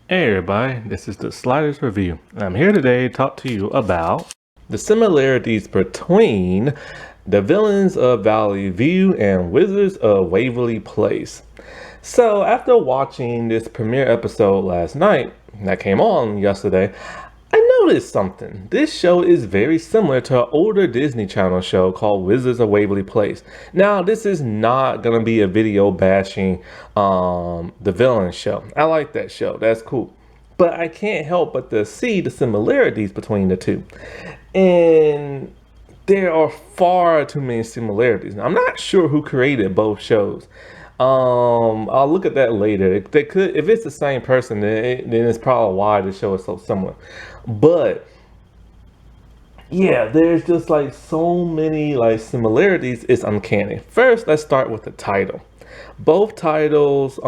Hey everybody, this is the Sliders Review. I'm here today to talk to you about the similarities between the villains of Valley View and wizards of Waverly Place. So after watching this premiere episode last night that came on yesterday, I noticed something. This show is very similar to an older Disney Channel show called Wizards of Waverly Place. Now, this is not gonna be a video bashing the villain show. I like that show. That's cool. But I can't help but to see the similarities between the two. And there are far too many similarities. Now, I'm not sure who created both shows. I'll look at that later. They could, if it's the same person, then it's probably why the show is so similar. But yeah, there's just like so many like similarities. It's uncanny. First, let's start with the title. Both titles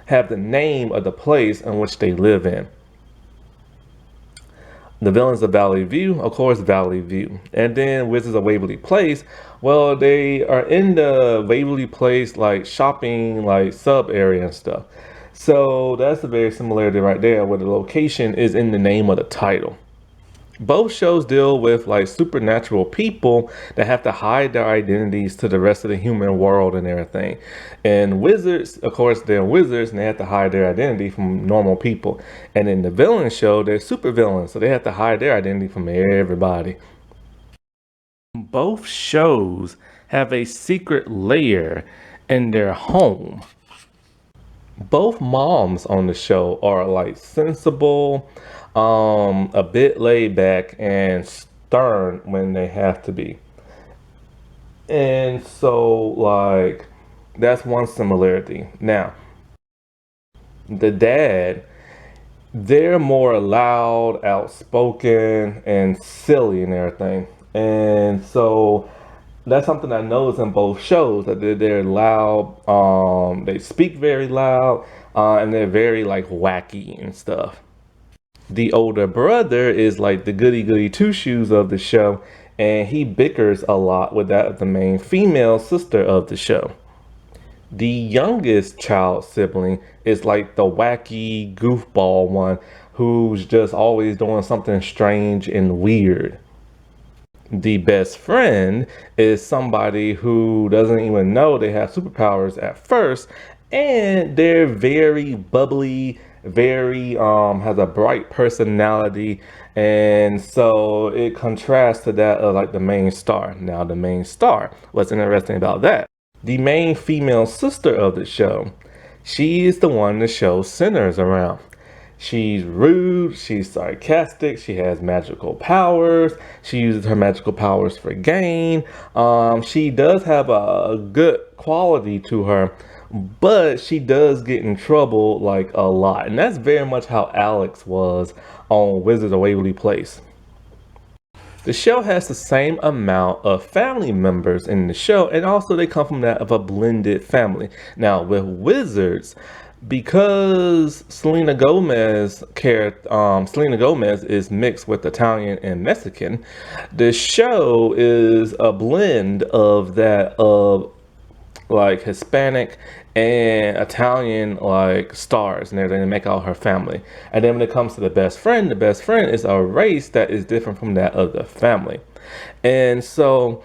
have the name of the place in which they live in. The villains of Valley View, of course, Valley View. And then Wizards of Waverly Place, well, they are in the Waverly Place, like shopping, like sub area and stuff. So that's a very similarity right there, where the location is in the name of the title. Both shows deal with like supernatural people that have to hide their identities to the rest of the human world and everything. And wizards, of course, they're wizards and they have to hide their identity from normal people. And in the villain show, they're super villains, so they have to hide their identity from everybody. Both shows have a secret lair in their home. Both moms on the show are like sensible, a bit laid back and stern when they have to be. And so like that's one similarity. Now, the dad, they're more loud, outspoken, and silly and everything. And so that's something I noticed in both shows, that they're loud, they speak very loud, and they're very like wacky and stuff. The older brother is like the goody two shoes of the show, and he bickers a lot with that of the main female sister of the show. The youngest child sibling is like the wacky goofball one who's just always doing something strange and weird. The best friend is somebody who doesn't even know they have superpowers at first, and they're very bubbly, very has a bright personality, and so it contrasts to that of like the main star. Now the main star, what's interesting about that, the main female sister of the show, she is the one the show centers around. She's rude, she's sarcastic, she has magical powers, she uses her magical powers for gain. She does have a good quality to her, but she does get in trouble like a lot. And that's very much how Alex was on Wizards of Waverly Place. The show has the same amount of family members in the show, and also they come from that of a blended family. Now with Wizards, because Selena Gomez is mixed with Italian and Mexican, the show is a blend of that of like Hispanic and Italian like stars and everything to make out her family. And then when it comes to the best friend is a race that is different from that of the family. And so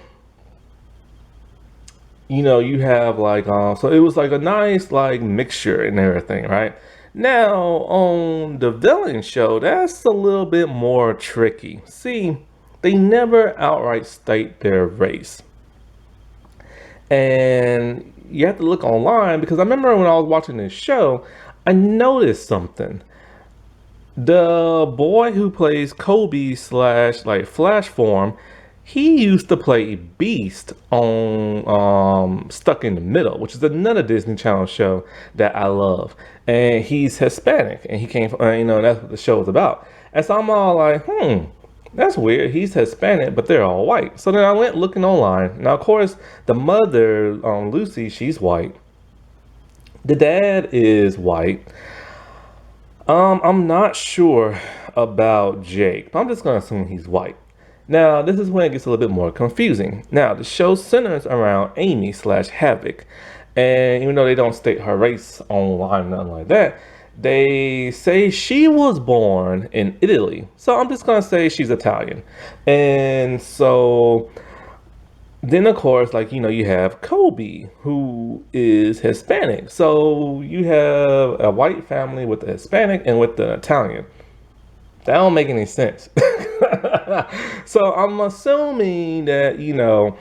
you have like so it was like a nice like mixture and everything, right? Now on the villain show, that's a little bit more tricky. See, they never outright state their race, and you have to look online, because I remember when I was watching this show, I noticed something. The boy who plays Kobe slash like Flash form, he used to play Beast on Stuck in the Middle, which is another Disney Channel show that I love. And he's Hispanic, and he came from, that's what the show is about. And so I'm all like, that's weird. He's Hispanic, but they're all white. So then I went looking online. Now, of course, the mother, Lucy, she's white. The dad is white. I'm not sure about Jake, but I'm just going to assume he's white. Now, this is when it gets a little bit more confusing. Now, the show centers around Amy slash Havoc. And even though they don't state her race online, nothing like that, they say she was born in Italy. So I'm just gonna say she's Italian. And so then of course, like, you know, you have Kobe, who is Hispanic. So you have a white family with the Hispanic and with the Italian. That don't make any sense. So I'm assuming that, you know,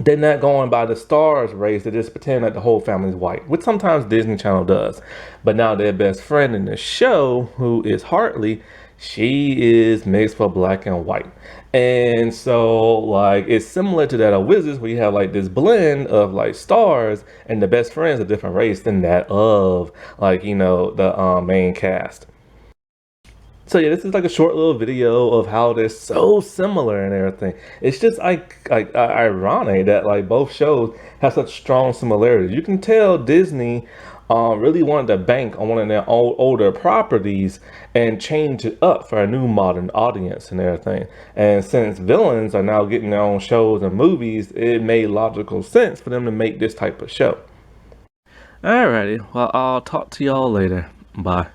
they're not going by the stars race. They just pretend like the whole family's white, which sometimes Disney Channel does. But now their best friend in the show, who is Hartley, she is mixed for black and white. And so, like, it's similar to that of Wizards, where you have like this blend of like stars, and the best friend's a different race than that of, like, you know, the main cast. So yeah, this is like a short little video of how they're so similar and everything. It's just ironic that like both shows have such strong similarities. You can tell Disney really wanted to bank on one of their older properties and change it up for a new modern audience and everything. And since villains are now getting their own shows and movies, it made logical sense for them to make this type of show. Alrighty, well, I'll talk to y'all later. Bye.